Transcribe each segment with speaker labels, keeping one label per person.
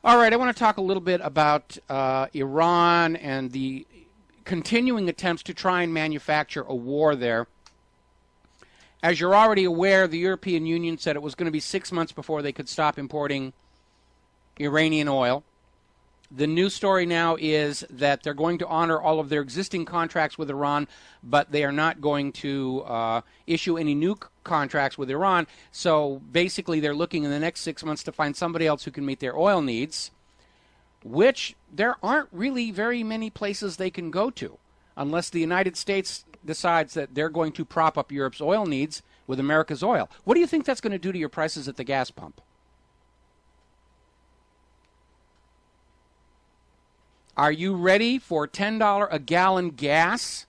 Speaker 1: All right, I want to talk a little bit about Iran and the continuing attempts to try and manufacture a war there. As you're already aware, the European Union said it was going to be 6 months before they could stop importing Iranian oil. The news story now is that they're going to honor all of their existing contracts with Iran, but they are not going to issue any new contracts with Iran. So basically they're looking in the next 6 months to find somebody else who can meet their oil needs, which there aren't really very many places they can go to unless the United States decides that they're going to prop up Europe's oil needs with America's oil. What do you think that's going to do to your prices at the gas pump? Are you ready for $10 a gallon gas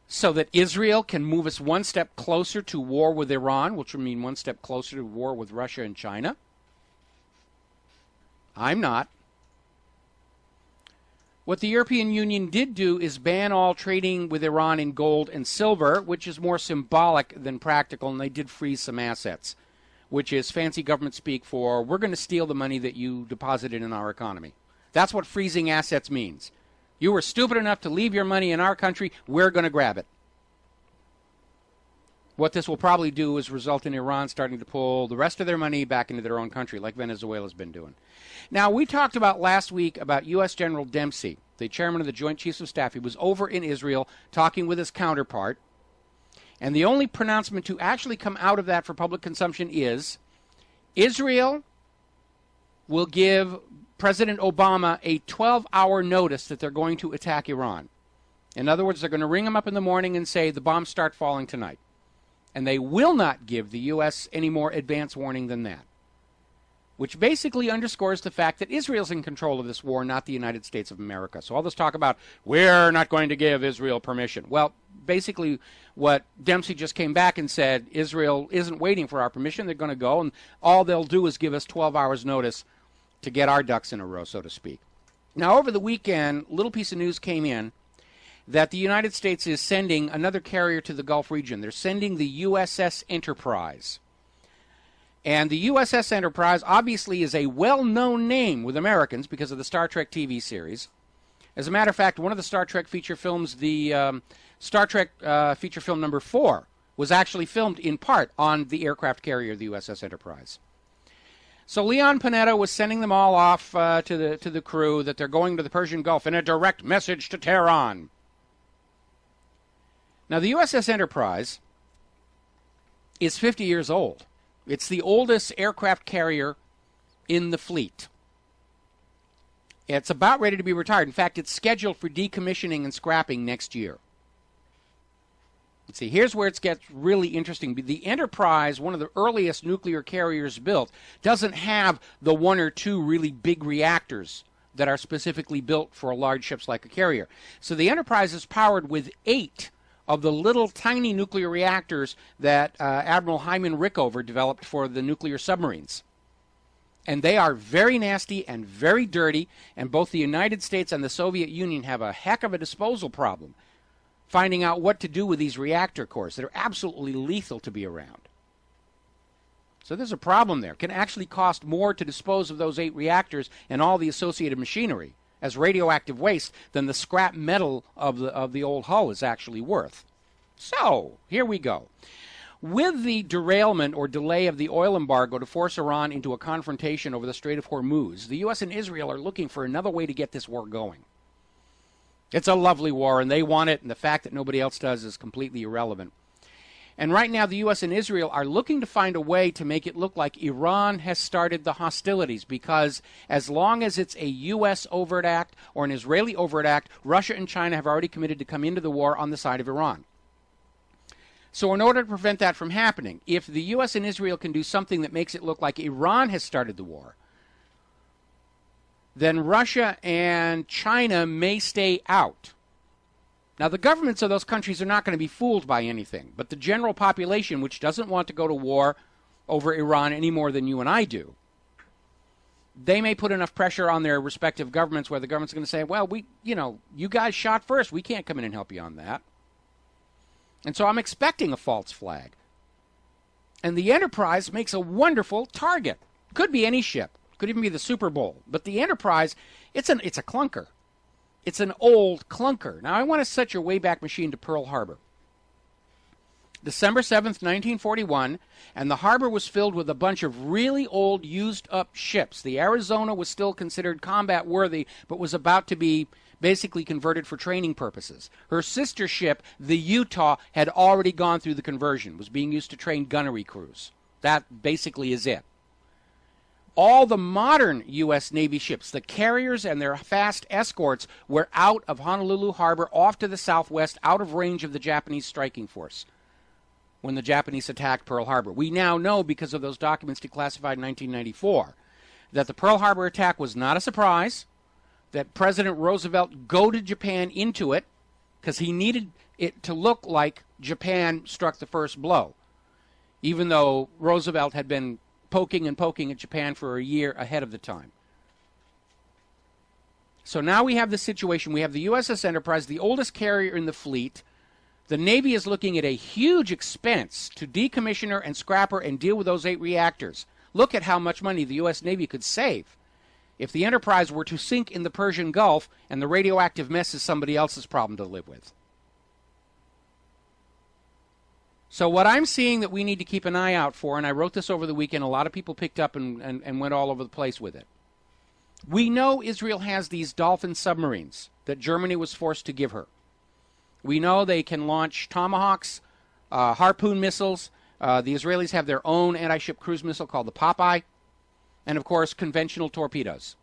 Speaker 1: so that Israel can move us one step closer to war with Iran, which would mean one step closer to war with Russia and China? I'm not. What the European Union did do is ban all trading with Iran in gold and silver, which is more symbolic than practical, and they did freeze some assets, which is fancy government speak for we're going to steal the money that you deposited in our economy. That's what freezing assets means. You were stupid enough to leave your money in our country, we're going to grab it. What this will probably do is result in Iran starting to pull the rest of their money back into their own country, like Venezuela's been doing. Now, we talked about last week about U.S. General Dempsey, the chairman of the Joint Chiefs of Staff. He was over in Israel talking with his counterpart. And the only pronouncement to actually come out of that for public consumption is Israel will give President Obama a 12-hour notice that they're going to attack Iran. In other words, they're going to ring him up in the morning and say the bombs start falling tonight. And they will not give the U.S. any more advance warning than that, which basically underscores the fact that Israel's in control of this war, not the United States of America. So all this talk about we're not going to give Israel permission. Well, basically what Dempsey just came back and said, Israel isn't waiting for our permission. They're going to go, and all they'll do is give us 12 hours notice to get our ducks in a row, so to speak. Now, over the weekend, a little piece of news came in that the United States is sending another carrier to the Gulf region. They're sending the USS Enterprise. And the USS Enterprise obviously is a well-known name with Americans because of the Star Trek TV series. As a matter of fact, one of the Star Trek feature films, the Star Trek feature film number 4, was actually filmed in part on the aircraft carrier, the USS Enterprise. So Leon Panetta was sending them all off to the crew that they're going to the Persian Gulf in a direct message to Tehran. Now, the USS Enterprise is 50 years old. It's the oldest aircraft carrier in the fleet. It's about ready to be retired. In fact, it's scheduled for decommissioning and scrapping next year. Let's see, here's where it gets really interesting. The Enterprise, one of the earliest nuclear carriers built, doesn't have the one or two really big reactors that are specifically built for large ships like a carrier. So the Enterprise is powered with 8 of the little tiny nuclear reactors that Admiral Hyman Rickover developed for the nuclear submarines. And they are very nasty and very dirty, and both the United States and the Soviet Union have a heck of a disposal problem finding out what to do with these reactor cores that are absolutely lethal to be around. So there's a problem there. It can actually cost more to dispose of those 8 reactors and all the associated machinery as radioactive waste than the scrap metal of the old hull is actually worth. So, here we go. With the derailment or delay of the oil embargo to force Iran into a confrontation over the Strait of Hormuz, the U.S. and Israel are looking for another way to get this war going. It's a lovely war, and they want it, and the fact that nobody else does is completely irrelevant. And right now, the U.S. and Israel are looking to find a way to make it look like Iran has started the hostilities, because as long as it's a U.S. overt act or an Israeli overt act, Russia and China have already committed to come into the war on the side of Iran. So in order to prevent that from happening, if the U.S. and Israel can do something that makes it look like Iran has started the war, then Russia and China may stay out. Now, the governments of those countries are not going to be fooled by anything, but the general population, which doesn't want to go to war over Iran any more than you and I do, they may put enough pressure on their respective governments where the government's going to say, well, you guys shot first. We can't come in and help you on that. And so I'm expecting a false flag. And the Enterprise makes a wonderful target. Could be any ship. Could even be the Super Bowl. But the Enterprise, it's a clunker. It's an old clunker. Now, I want to set your Wayback Machine to Pearl Harbor. December 7th, 1941, and the harbor was filled with a bunch of really old, used-up ships. The Arizona was still considered combat-worthy, but was about to be basically converted for training purposes. Her sister ship, the Utah, had already gone through the conversion, was being used to train gunnery crews. That basically is it. All the modern U.S. Navy ships, the carriers and their fast escorts, were out of Honolulu Harbor, off to the southwest, out of range of the Japanese striking force when the Japanese attacked Pearl Harbor. We now know, because of those documents declassified in 1994, that the Pearl Harbor attack was not a surprise, that President Roosevelt goaded Japan into it because he needed it to look like Japan struck the first blow, even though Roosevelt had been poking at Japan for a year ahead of the time. So now we have the situation. We have the USS Enterprise, the oldest carrier in the fleet. The Navy is looking at a huge expense to decommission her and scrap her and deal with those 8 reactors. Look at how much money the U.S. Navy could save if the Enterprise were to sink in the Persian Gulf and the radioactive mess is somebody else's problem to live with. So what I'm seeing that we need to keep an eye out for, and I wrote this over the weekend, a lot of people picked up and went all over the place with it. We know Israel has these Dolphin submarines that Germany was forced to give her. We know they can launch Tomahawks, Harpoon missiles. The Israelis have their own anti-ship cruise missile called the Popeye. And, of course, conventional torpedoes.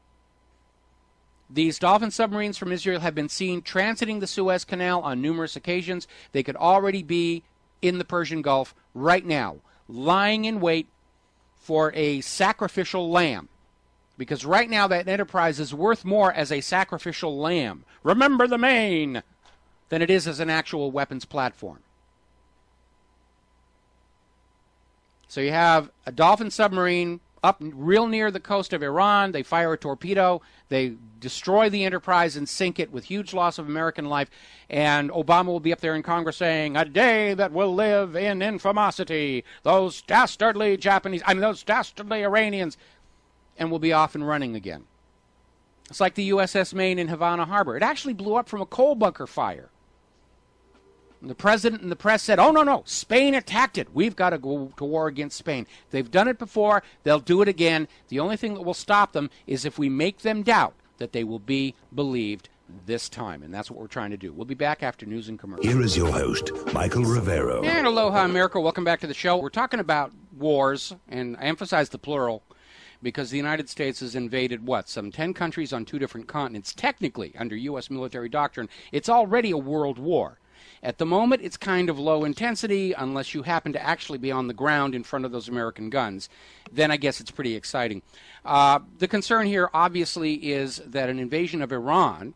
Speaker 1: These Dolphin submarines from Israel have been seen transiting the Suez Canal on numerous occasions. They could already be in the Persian Gulf right now, lying in wait for a sacrificial lamb. Because right now that Enterprise is worth more as a sacrificial lamb. Remember the Maine! Than it is as an actual weapons platform. So you have a Dolphin submarine up real near the coast of Iran. They fire a torpedo. They destroy the Enterprise and sink it with huge loss of American life. And Obama will be up there in Congress saying, "A day that will live in infamosity. Those dastardly those dastardly Iranians." And we'll be off and running again. It's like the USS Maine in Havana Harbor. It actually blew up from a coal bunker fire. And the president and the press said, "Oh, no, Spain attacked it. We've got to go to war against Spain." They've done it before. They'll do it again. The only thing that will stop them is if we make them doubt that they will be believed this time. And that's what we're trying to do. We'll be back after news and commercials.
Speaker 2: Here is your host, Michael Rivero.
Speaker 1: And aloha, America. Welcome back to the show. We're talking about wars, and I emphasize the plural because the United States has invaded, some 10 countries on 2 different continents. Technically, under U.S. military doctrine, it's already a world war. At the moment, it's kind of low intensity unless you happen to actually be on the ground in front of those American guns. Then I guess it's pretty exciting. The concern here, obviously, is that an invasion of Iran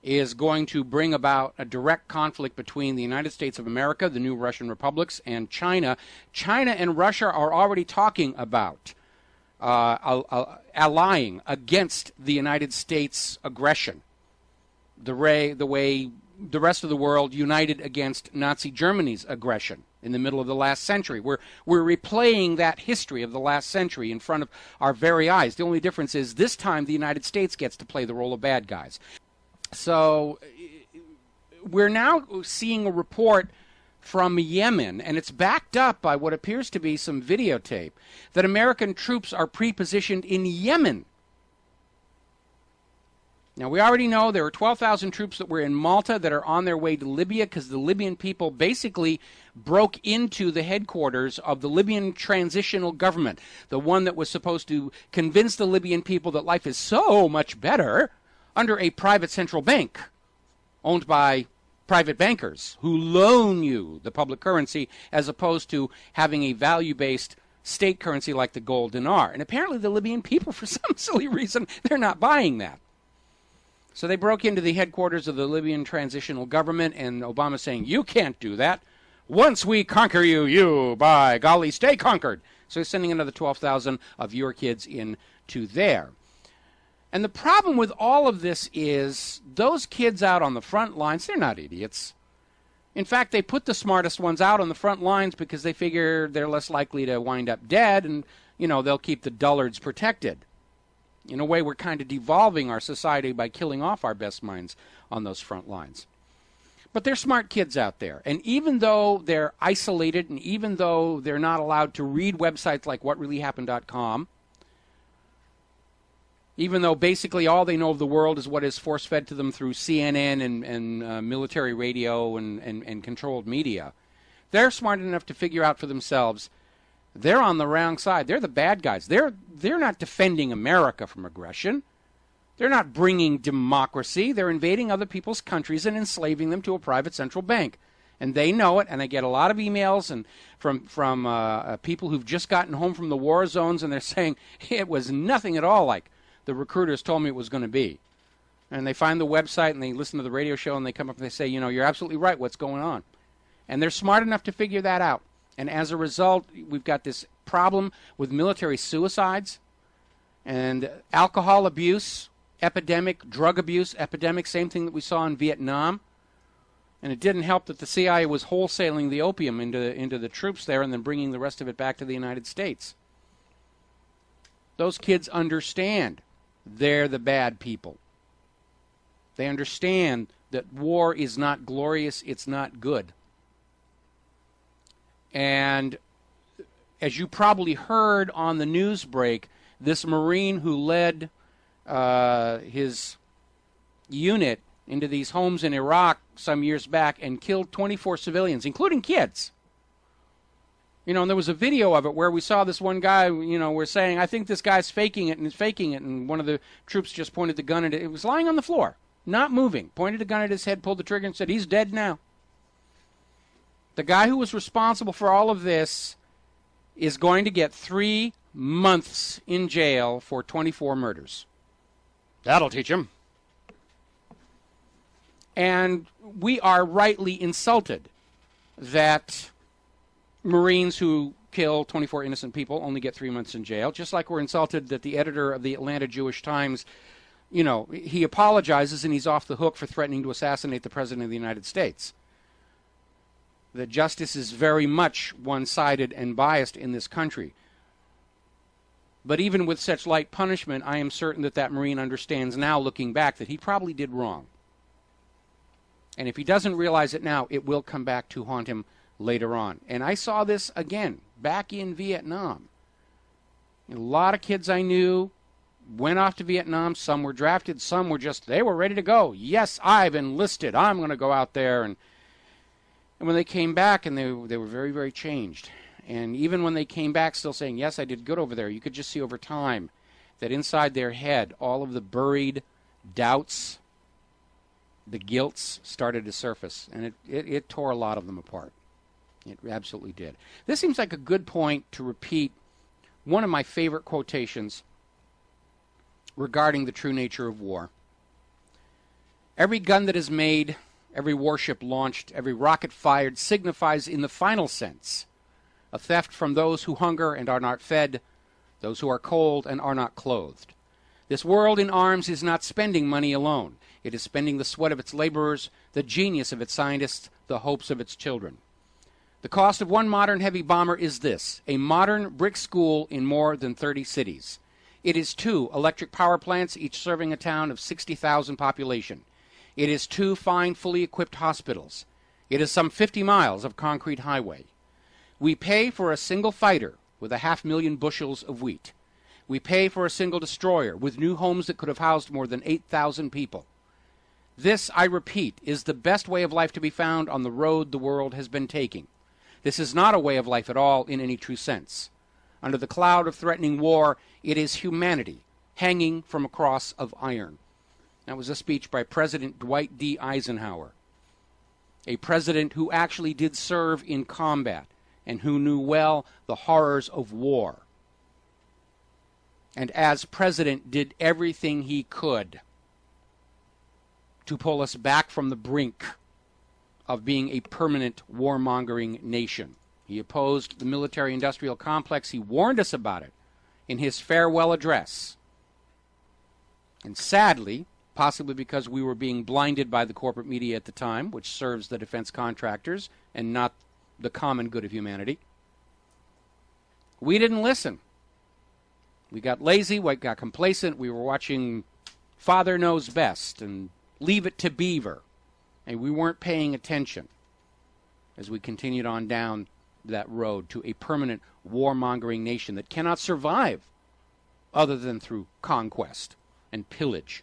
Speaker 1: is going to bring about a direct conflict between the United States of America, the new Russian republics, and China. China and Russia are already talking about allying against the United States' aggression, the way the rest of the world united against Nazi Germany's aggression in the middle of the last century. We're replaying that history of the last century in front of our very eyes. The only difference is this time the United States gets to play the role of bad guys. So we're now seeing a report from Yemen, and it's backed up by what appears to be some videotape, that American troops are pre-positioned in Yemen. Now, we already know there are 12,000 troops that were in Malta that are on their way to Libya because the Libyan people basically broke into the headquarters of the Libyan transitional government, the one that was supposed to convince the Libyan people that life is so much better under a private central bank owned by private bankers who loan you the public currency as opposed to having a value-based state currency like the gold dinar. And apparently the Libyan people, for some silly reason, they're not buying that. So they broke into the headquarters of the Libyan transitional government, and Obama's saying, "You can't do that. Once we conquer you, you, by golly, stay conquered." So he's sending another 12,000 of your kids into there. And the problem with all of this is those kids out on the front lines, they're not idiots. In fact, they put the smartest ones out on the front lines because they figure they're less likely to wind up dead and, they'll keep the dullards protected. In a way, we're kind of devolving our society by killing off our best minds on those front lines. But they're smart kids out there. And even though they're isolated and even though they're not allowed to read websites like whatreallyhappened.com, even though basically all they know of the world is what is force-fed to them through CNN and military radio and controlled media, they're smart enough to figure out for themselves they're on the wrong side. They're the bad guys. They're not defending America from aggression. They're not bringing democracy. They're invading other people's countries and enslaving them to a private central bank. And they know it, and I get a lot of emails and from people who've just gotten home from the war zones, and they're saying it was nothing at all like the recruiters told me it was going to be. And they find the website, and they listen to the radio show, and they come up and they say, you're absolutely right, what's going on? And they're smart enough to figure that out. And as a result, we've got this problem with military suicides and alcohol abuse epidemic, drug abuse epidemic, same thing that we saw in Vietnam. And it didn't help that the CIA was wholesaling the opium into the troops there and then bringing the rest of it back to the United States. Those kids understand they're the bad people. They understand that war is not glorious, it's not good. And as you probably heard on the news break, this Marine who led his unit into these homes in Iraq some years back and killed 24 civilians, including kids. And there was a video of it where we saw this one guy, we're saying, I think this guy's faking it, and he's faking it, and one of the troops just pointed the gun at it. It was lying on the floor, not moving, pointed a gun at his head, pulled the trigger, and said, he's dead now. The guy who was responsible for all of this is going to get 3 months in jail for 24 murders. That'll teach him. And we are rightly insulted that Marines who kill 24 innocent people only get 3 months in jail, just like we're insulted that the editor of the Atlanta Jewish Times, he apologizes and he's off the hook for threatening to assassinate the President of the United States. The justice is very much one-sided and biased in this country. But even with such light punishment, I am certain that that Marine understands now, looking back, that he probably did wrong. And if he doesn't realize it now, it will come back to haunt him later on. And I saw this again back in Vietnam. A lot of kids I knew went off to Vietnam. Some were drafted. Some were they were ready to go. Yes, I've enlisted. I'm going to go out there. And when they came back, and they were very, very changed. And even when they came back still saying, yes, I did good over there, you could just see over time that inside their head, all of the buried doubts, the guilts started to surface. And it tore a lot of them apart. It absolutely did. This seems like a good point to repeat one of my favorite quotations regarding the true nature of war. Every gun that is made, every warship launched, every rocket fired signifies in the final sense a theft from those who hunger and are not fed, those who are cold and are not clothed. This world in arms is not spending money alone. It is spending the sweat of its laborers, the genius of its scientists, the hopes of its children. The cost of one modern heavy bomber is this: a modern brick school in more than 30 cities. It is 2 electric power plants, each serving a town of 60,000 population. It is 2 fine, fully equipped hospitals. It is some 50 miles of concrete highway. We pay for a single fighter with 500,000 bushels of wheat. We pay for a single destroyer with new homes that could have housed more than 8,000 people. This, I repeat, is the best way of life to be found on the road the world has been taking. This is not a way of life at all in any true sense. Under the cloud of threatening war, it is humanity hanging from a cross of iron. That was a speech by President Dwight D. Eisenhower, a president who actually did serve in combat and who knew well the horrors of war. And as president did everything he could to pull us back from the brink of being a permanent warmongering nation. He opposed the military-industrial complex. He warned us about it in his farewell address. And sadly, possibly because we were being blinded by the corporate media at the time, which serves the defense contractors and not the common good of humanity, we didn't listen. We got lazy, we got complacent, we were watching Father Knows Best and Leave It to Beaver, and we weren't paying attention as we continued on down that road to a permanent warmongering nation that cannot survive other than through conquest and pillage.